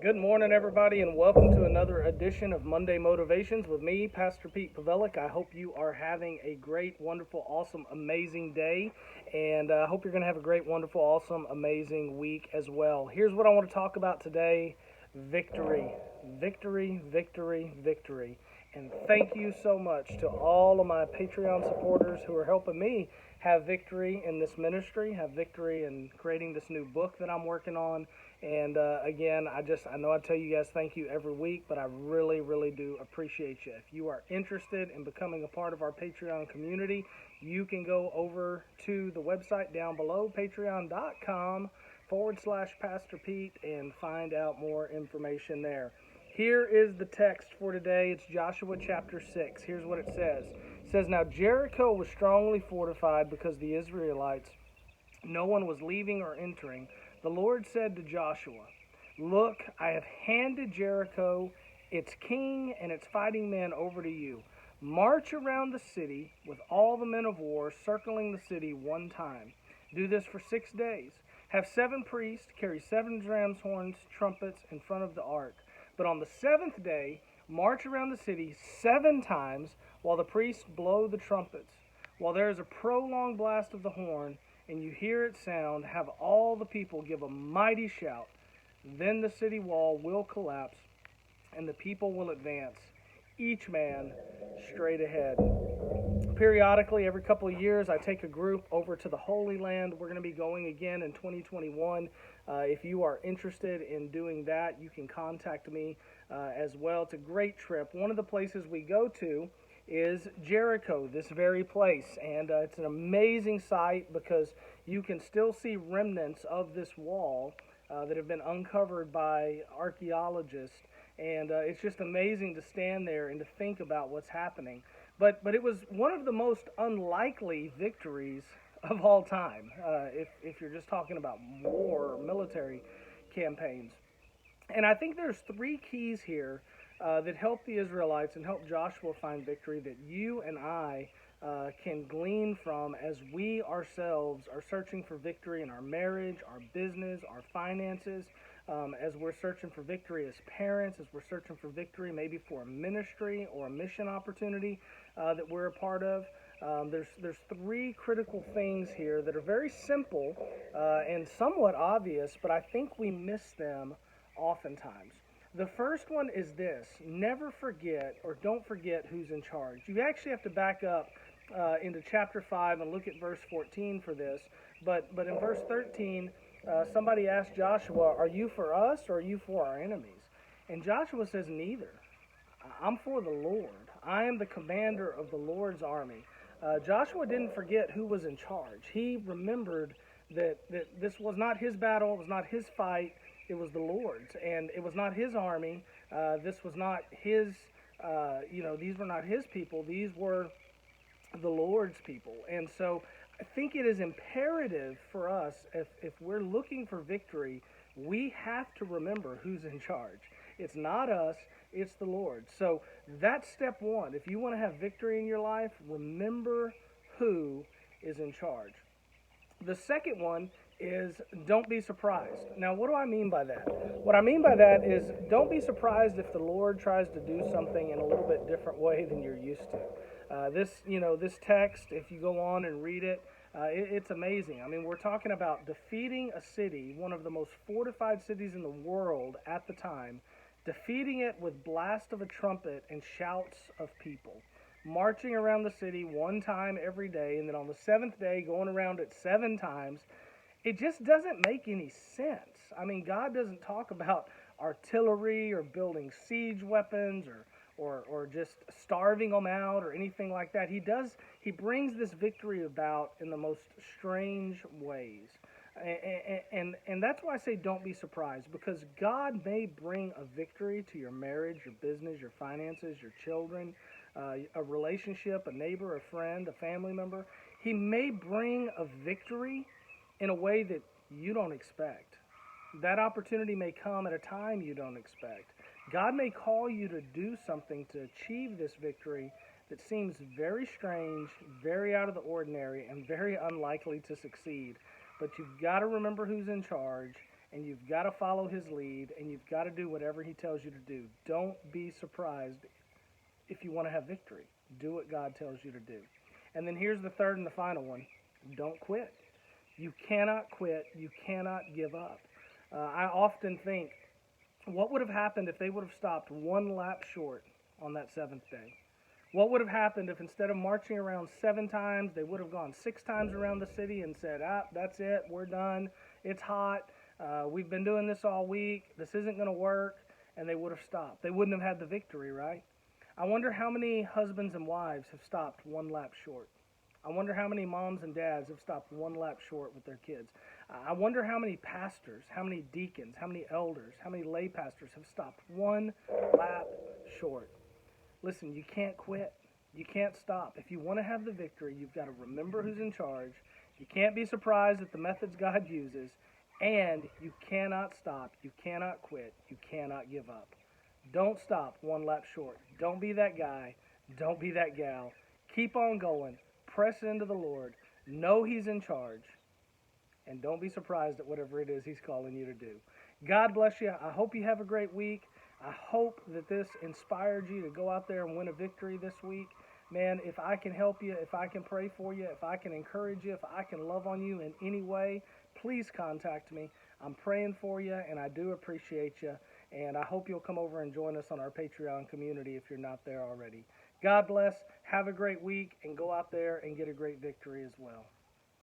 Good morning, everybody, and welcome to another edition of Monday Motivations with me, Pastor Pete Pavelic. I hope you are having a great, wonderful, awesome, amazing day, and I hope you're going to have a great, wonderful, awesome, amazing week as well. Here's what I want to talk about today: victory, victory, victory, victory. And thank you so much to all of my Patreon supporters who are helping me have victory in this ministry, have victory in creating this new book that I'm working on. And again, I know I tell you guys thank you every week, but I really, really do appreciate you. If you are interested in becoming a part of our Patreon community, you can go over to the website down below, patreon.com/Pastor Pete, and find out more information there. Here is the text for today. It's Joshua chapter 6. Here's what it says. It says, "Now Jericho was strongly fortified because the Israelites, no one was leaving or entering. The Lord said to Joshua, 'Look, I have handed Jericho, its king, and its fighting men over to you. March around the city with all the men of war, circling the city one time. Do this for 6 days. Have 7 priests carry 7 ram's horns, trumpets in front of the ark. But on the 7th day, march around the city 7 times while the priests blow the trumpets. While there is a prolonged blast of the horn, and you hear it sound, have all the people give a mighty shout. Then the city wall will collapse, and the people will advance, each man straight ahead.'" Periodically, every couple of years, I take a group over to the Holy Land. We're going to be going again in 2021. If you are interested in doing that, you can contact me as well. It's a great trip. One of the places we go to is Jericho, this very place, and it's an amazing sight because you can still see remnants of this wall that have been uncovered by archaeologists, and it's just amazing to stand there and to think about what's happening. But it was one of the most unlikely victories of all time, if you're just talking about war or military campaigns. And I think there's 3 keys here that help the Israelites and help Joshua find victory that you and I can glean from as we ourselves are searching for victory in our marriage, our business, our finances, as we're searching for victory as parents, as we're searching for victory maybe for a ministry or a mission opportunity that we're a part of. There's 3 critical things here that are very simple and somewhat obvious, but I think we miss them oftentimes. The first one is this: never forget or don't forget who's in charge. You actually have to back up into chapter 5 and look at verse 14 for this. But in verse 13, somebody asked Joshua, "Are you for us or are you for our enemies?" And Joshua says, "Neither. I'm for the Lord. I am the commander of the Lord's army." Joshua didn't forget who was in charge. He remembered that this was not his battle, it was not his fight, it was the Lord's. And it was not his army. This was not his, these were not his people. These were the Lord's people. And so I think it is imperative for us, if we're looking for victory, we have to remember who's in charge. It's not us, it's the Lord. So that's step 1. If you want to have victory in your life, remember who is in charge. The second one is don't be surprised. Now, what do I mean by that? What I mean by that is don't be surprised if the Lord tries to do something in a little bit different way than you're used to. This text, if you go on and read it, it's amazing. I mean, we're talking about defeating a city, one of the most fortified cities in the world at the time, defeating it with blast of a trumpet and shouts of people, marching around the city one time every day, and then on the 7th day going around it 7 times. It just doesn't make any sense. I mean, God doesn't talk about artillery or building siege weapons or just starving them out or anything like that. He brings this victory about in the most strange ways. And that's why I say don't be surprised, because God may bring a victory to your marriage, your business, your finances, your children, a relationship, a neighbor, a friend, a family member. He may bring a victory in a way that you don't expect. That opportunity may come at a time you don't expect. God may call you to do something to achieve this victory that seems very strange, very out of the ordinary, and very unlikely to succeed. But you've got to remember who's in charge, and you've got to follow his lead, and you've got to do whatever he tells you to do. Don't be surprised if you want to have victory. Do what God tells you to do. And then here's the third and the final one. Don't quit. You cannot quit. You cannot give up. I often think, what would have happened if they would have stopped one lap short on that seventh day? What would have happened if instead of marching around 7 times, they would have gone 6 times around the city and said, that's it, we're done, it's hot, we've been doing this all week, this isn't going to work, and they would have stopped. They wouldn't have had the victory, right? I wonder how many husbands and wives have stopped one lap short. I wonder how many moms and dads have stopped one lap short with their kids. I wonder how many pastors, how many deacons, how many elders, how many lay pastors have stopped one lap short. Listen, you can't quit. You can't stop. If you want to have the victory, you've got to remember who's in charge. You can't be surprised at the methods God uses. And you cannot stop. You cannot quit. You cannot give up. Don't stop one lap short. Don't be that guy. Don't be that gal. Keep on going. Press into the Lord. Know He's in charge. And don't be surprised at whatever it is He's calling you to do. God bless you. I hope you have a great week. I hope that this inspired you to go out there and win a victory this week. Man, if I can help you, if I can pray for you, if I can encourage you, if I can love on you in any way, please contact me. I'm praying for you, and I do appreciate you. And I hope you'll come over and join us on our Patreon community if you're not there already. God bless. Have a great week, and go out there and get a great victory as well.